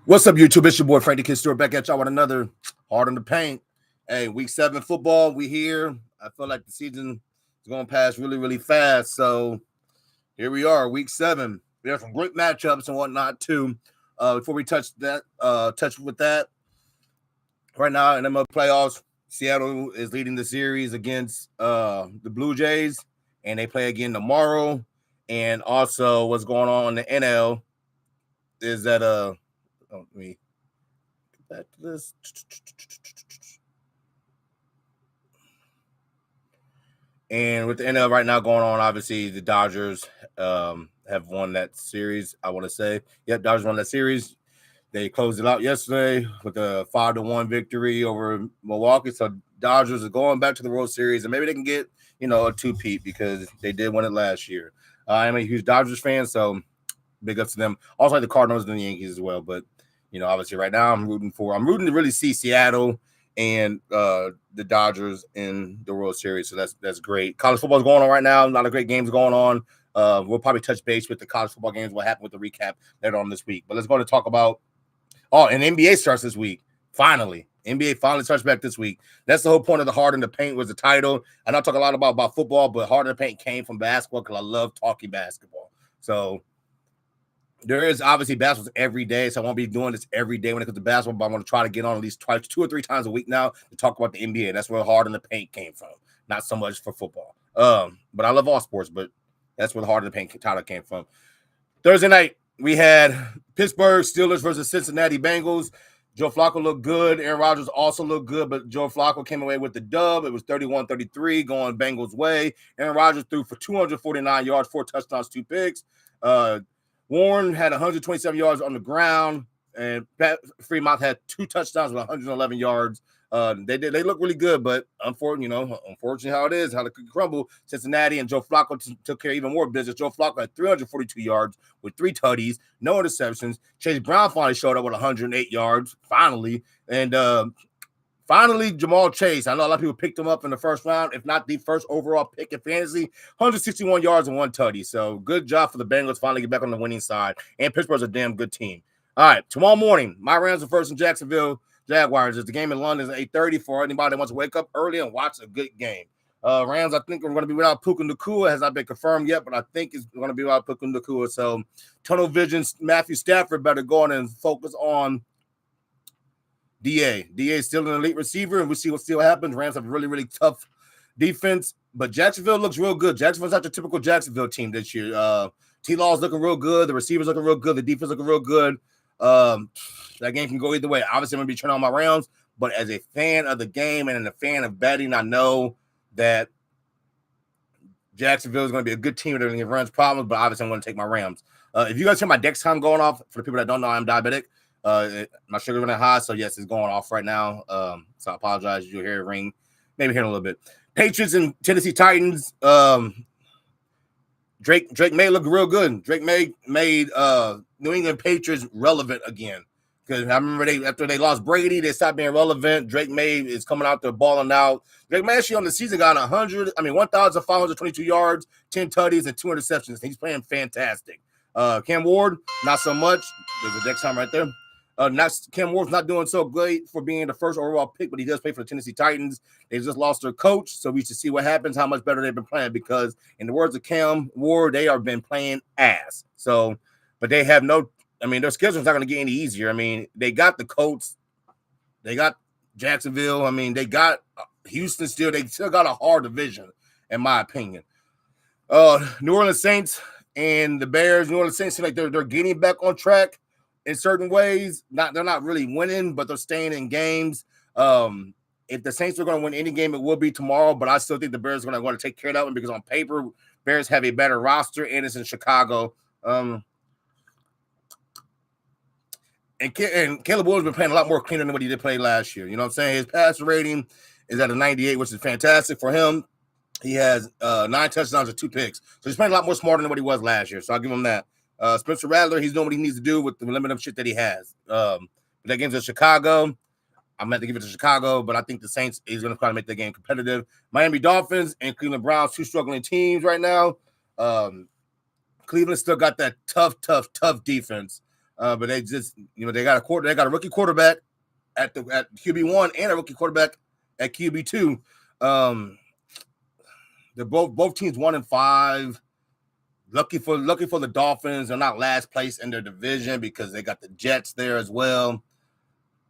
What's up, YouTube? It's your boy Frank the Kid Stewart back at y'all with another Hard on the Paint. Hey, week 7 football, we here. I feel like the season is going to pass really, really fast. So here we are, week 7. We have some great matchups and whatnot too. Before we touch with that, right now in the playoffs, Seattle is leading the series against the Blue Jays, and they play again tomorrow. And also, what's going on in the NL is that let me get back to this. And with the NL right now going on, obviously the Dodgers have won that series. I want to say, yep, Dodgers won that series. They closed it out yesterday with a 5-1 victory over Milwaukee. So Dodgers are going back to the World Series, and maybe they can get a 2-peat because they did win it last year. I am a huge Dodgers fan, so big ups to them. Also like the Cardinals and the Yankees as well. But obviously right now I'm rooting to really see Seattle and the Dodgers in the World Series. So that's great. College football is going on right now. A lot of great games going on. We'll probably touch base with the college football games, what happened with the recap later on this week. But let's go to talk about and NBA starts this week. Finally. NBA finally starts back this week. That's the whole point of the Hard in the Paint was the title. And I talk a lot about football, but Hard in the Paint came from basketball because I love talking basketball. So there is obviously basketball every day, so I won't be doing this every day when it comes to basketball, but I'm going to try to get on at least 2 or 3 times a week now to talk about the NBA. That's where Hard in the Paint came from, not so much for football. But I love all sports, but that's where the Hard in the Paint title came from. Thursday night, we had Pittsburgh Steelers versus Cincinnati Bengals. Joe Flacco looked good. Aaron Rodgers also looked good, but Joe Flacco came away with the dub. It was 31-33 going Bengals' way. Aaron Rodgers threw for 249 yards, 4 touchdowns, 2 picks. Warren had 127 yards on the ground, and Pat Fremont had 2 touchdowns with 111 yards. They look really good, but unfortunately how it is, how it could crumble. Cincinnati and Joe Flacco took care of even more business. Joe Flacco had 342 yards with 3 tutties, no interceptions. Chase Brown finally showed up with 108 yards, finally. And finally, Jamal Chase. I know a lot of people picked him up in the first round, if not the first overall pick in fantasy. 161 yards and 1 tutty. So good job for the Bengals finally get back on the winning side. And Pittsburgh's a damn good team. All right, tomorrow morning, my Rams are first in Jacksonville Jaguars. It's the game in London at 8:30 for anybody that wants to wake up early and watch a good game. Rams, I think, are going to be without Puka Nacua. It has not been confirmed yet, but I think it's going to be without Puka Nacua. So tunnel vision, Matthew Stafford better go on and focus on DA. DA is still an elite receiver, and we'll see what happens. Rams have a really, really tough defense, but Jacksonville looks real good. Jacksonville's not your typical Jacksonville team this year. T-Law's looking real good. The receivers looking real good. The defense looking real good. That game can go either way. Obviously, I'm going to be turning on my Rams, but as a fan of the game and a fan of betting, I know that Jacksonville is going to be a good team that going to Rams problems, but obviously I'm going to take my Rams. If you guys hear my Dexcom going off, for the people that don't know, I'm diabetic. My sugar's running high, so yes, it's going off right now. So I apologize. You'll hear it ring, maybe hear it a little bit. Patriots and Tennessee Titans. Drake May looked real good. Drake May made New England Patriots relevant again. Because I remember after they lost Brady, they stopped being relevant. Drake May is coming out there balling out. Drake May actually on the season got 1,522 yards, 10 tutties, and 2 interceptions. He's playing fantastic. Cam Ward, not so much. There's a next time right there. Cam Ward's not doing so great for being the first overall pick, but he does play for the Tennessee Titans. They just lost their coach, so we should see what happens, how much better they've been playing, because in the words of Cam Ward, they have been playing ass. So, but they have their schedule's not going to get any easier. They got the Colts. They got Jacksonville. They got Houston still. They still got a hard division, in my opinion. New Orleans Saints and the Bears. New Orleans Saints seem like they're getting back on track in certain ways. They're not really winning, but they're staying in games. If the Saints are going to win any game, it will be tomorrow, but I still think the Bears are going to want to take care of that one because on paper, Bears have a better roster, and it's in Chicago. And Caleb Williams been playing a lot more cleaner than what he did play last year. You know what I'm saying? His passer rating is at a 98, which is fantastic for him. He has 9 touchdowns and 2 picks. So he's playing a lot more smarter than what he was last year. So I'll give him that. Spencer Rattler, he's doing what he needs to do with the limited shit that he has. That game's in Chicago. I'm going to give it to Chicago, but I think the Saints is going to try to make the game competitive. Miami Dolphins and Cleveland Browns, 2 struggling teams right now. Cleveland still got that tough defense. But they just, they got a rookie quarterback at QB1 and a rookie quarterback at QB2. They're both teams 1-5. Lucky for the Dolphins, they're not last place in their division because they got the Jets there as well.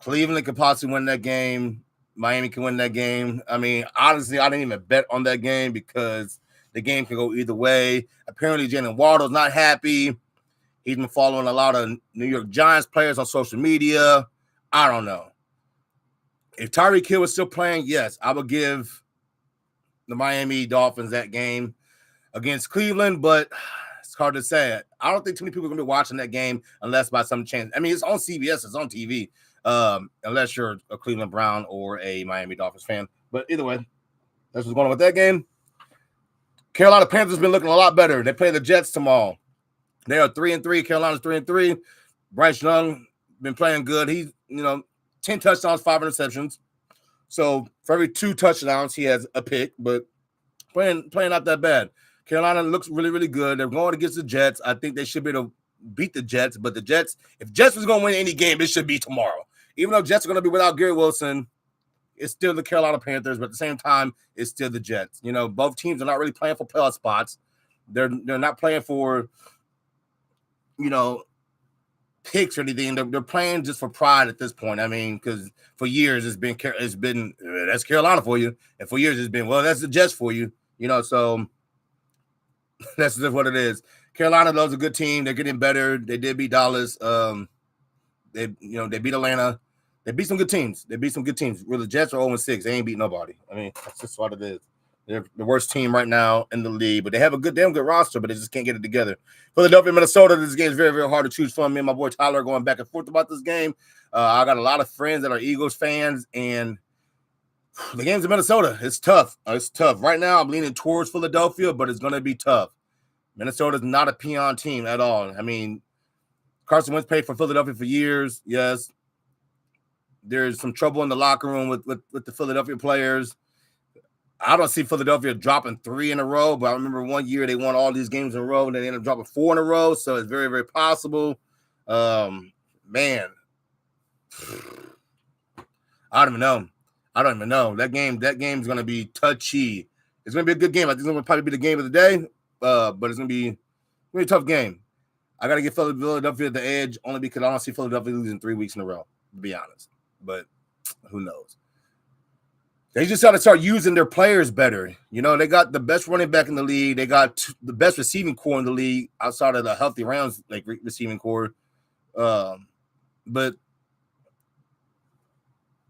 Cleveland could possibly win that game. Miami can win that game. I mean, honestly, I didn't even bet on that game because the game can go either way. Apparently, Jalen Waddle's not happy. He's been following a lot of New York Giants players on social media. I don't know. If Tyreek Hill was still playing, yes, I would give the Miami Dolphins that game against Cleveland, but it's hard to say. I don't think too many people are going to be watching that game unless by some chance. I mean, it's on CBS, it's on TV, unless you're a Cleveland Brown or a Miami Dolphins fan. But either way, that's what's going on with that game. Carolina Panthers been looking a lot better. They play the Jets tomorrow. They are 3-3. Carolina's 3-3. Bryce Young been playing good. He's 10 touchdowns, 5 interceptions. So for every 2 touchdowns, he has a pick, but playing not that bad. Carolina looks really, really good. They're going against the Jets. I think they should be able to beat the Jets, but the Jets, if Jets was going to win any game, it should be tomorrow. Even though Jets are going to be without Gary Wilson, it's still the Carolina Panthers, but at the same time, it's still the Jets. Both teams are not really playing for playoff spots. They're not playing for, picks or anything. They're playing just for pride at this point. I mean, because for years it's been that's Carolina for you, and for years it's been that's the Jets for you. So that's just what it is. Carolina loves a good team. They're getting better. They did beat Dallas. They beat Atlanta. They beat some good teams. Well, the Jets are 0-6. They ain't beat nobody. I mean, that's just what it is. They're the worst team right now in the league, but they have a damn good roster, but they just can't get it together. Philadelphia, Minnesota, this game is very, very hard to choose from. Me and my boy Tyler are going back and forth about this game. I got a lot of friends that are Eagles fans, and the game's in Minnesota. It's tough. Right now, I'm leaning towards Philadelphia, but it's going to be tough. Minnesota's not a peon team at all. I mean, Carson Wentz played for Philadelphia for years. Yes, there's some trouble in the locker room with the Philadelphia players. I don't see Philadelphia dropping 3 in a row, but I remember one year they won all these games in a row, and they ended up dropping 4 in a row, so it's very, very possible. Man, I don't even know. That game's going to be touchy. It's going to be a good game. I think it's going to probably be the game of the day, but it's going to be a tough game. I got to give Philadelphia the edge only because I don't see Philadelphia losing 3 weeks in a row, to be honest. But who knows? They just got to start using their players better. They got the best running back in the league. They got the best receiving core in the league outside of the healthy Rams receiving core. But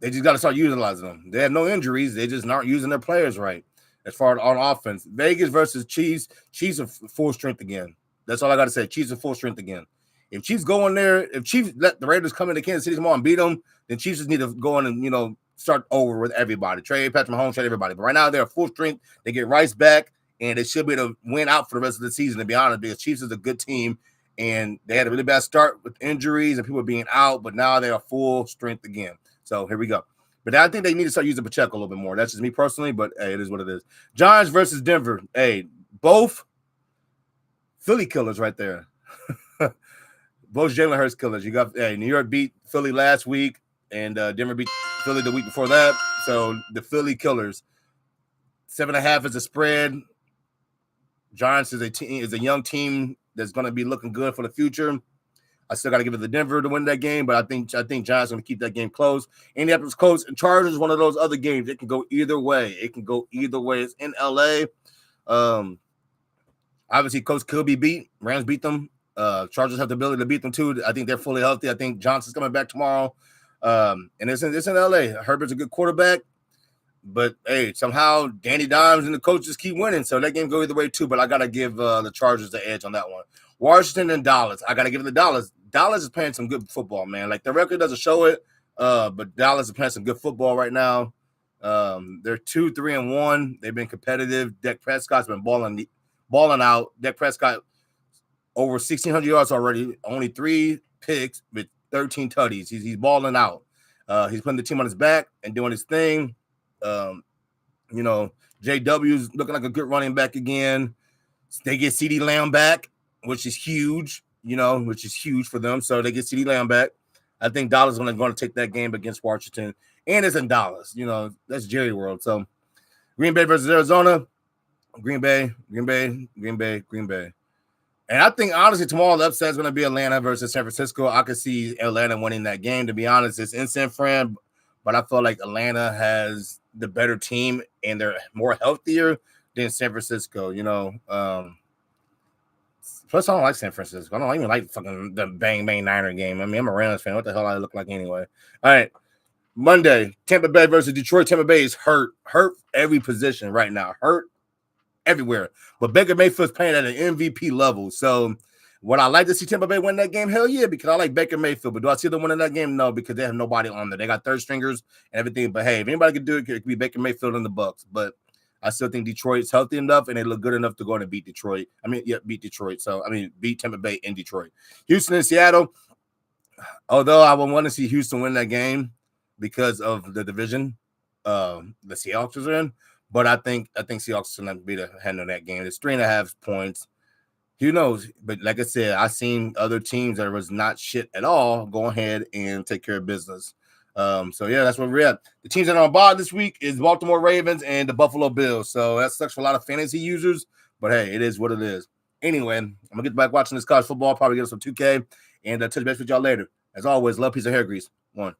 they just got to start utilizing them. They have no injuries. They just aren't using their players right as far as on offense. Vegas versus Chiefs. Chiefs are full strength again. That's all I got to say. Chiefs are full strength again. If Chiefs go in there, if Chiefs let the Raiders come into Kansas City tomorrow and beat them, then Chiefs just need to go in and, start over with everybody. Trade Patrick Mahomes, trade everybody. But right now, they're full strength. They get Rice back, and they should be able to win out for the rest of the season, to be honest, because Chiefs is a good team, and they had a really bad start with injuries and people being out, but now they are full strength again. So here we go. But I think they need to start using Pacheco a little bit more. That's just me personally, but hey, it is what it is. Giants versus Denver. Hey, both Philly killers right there. Both Jalen Hurts killers. You got New York beat Philly last week, and Denver beat Philly the week before that. So the Philly killers. 7.5 is a spread. Giants is a young team that's going to be looking good for the future. I still got to give it to Denver to win that game, but I think Giants are going to keep that game close. Indianapolis Colts and Chargers is one of those other games. It can go either way. It's in LA. Obviously, Colts could be beat. Rams beat them. Chargers have the ability to beat them too. I think they're fully healthy. I think Johnson's coming back tomorrow. And it's in LA. Herbert's a good quarterback. But hey, somehow Danny Dimes and the coaches keep winning, so that game go either way too. But I gotta give the Chargers the edge on that one. Washington and Dallas. I gotta give it to Dallas. Dallas is playing some good football, man. Like the record doesn't show it, but Dallas is playing some good football right now. They're 2-3-1. They've been competitive. Dak Prescott's been balling out. Dak Prescott over 1,600 yards already. Only 3 picks with 13 tutties. He's balling out. He's putting the team on his back and doing his thing. JW's looking like a good running back again. They get CeeDee Lamb back, which is huge. which is huge for them. So they get CeeDee Lamb back. I think Dallas is going to take that game against Washington, and it's in Dallas. That's Jerry World. So Green Bay versus Arizona, Green Bay. And I think, honestly, tomorrow the upset is going to be Atlanta versus San Francisco. I could see Atlanta winning that game, to be honest. It's in San Fran, but I feel like Atlanta has the better team, and they're more healthier than San Francisco, Plus, I don't like San Francisco. I don't even like fucking the Bang Bang Niner game. I mean, I'm a Rams fan. What the hell I look like anyway? All right. Monday, Tampa Bay versus Detroit. Tampa Bay is hurt every position right now. Hurt everywhere. But Baker Mayfield's playing at an MVP level. So would I like to see Tampa Bay win that game? Hell yeah, because I like Baker Mayfield. But do I see them winning that game? No, because they have nobody on there. They got third stringers and everything. But hey, if anybody could do it, it could be Baker Mayfield in the Bucks. But I still think Detroit's healthy enough and they look good enough to go and beat Detroit. Beat Detroit. So, beat Tampa Bay in Detroit. Houston and Seattle. Although I would want to see Houston win that game because of the division the Seahawks are in. But I think Seahawks are going to be the handle that game. It's 3.5 points. Who knows? But like I said, I've seen other teams that was not shit at all go ahead and take care of business. So yeah, that's where we're at. The teams that are on bye this week is Baltimore Ravens and the Buffalo Bills. So that sucks for a lot of fantasy users, but hey, it is what it is. Anyway, I'm gonna get back watching this college football, probably get us some 2K, and touch base with y'all later. As always, love, peace, and hair grease. One.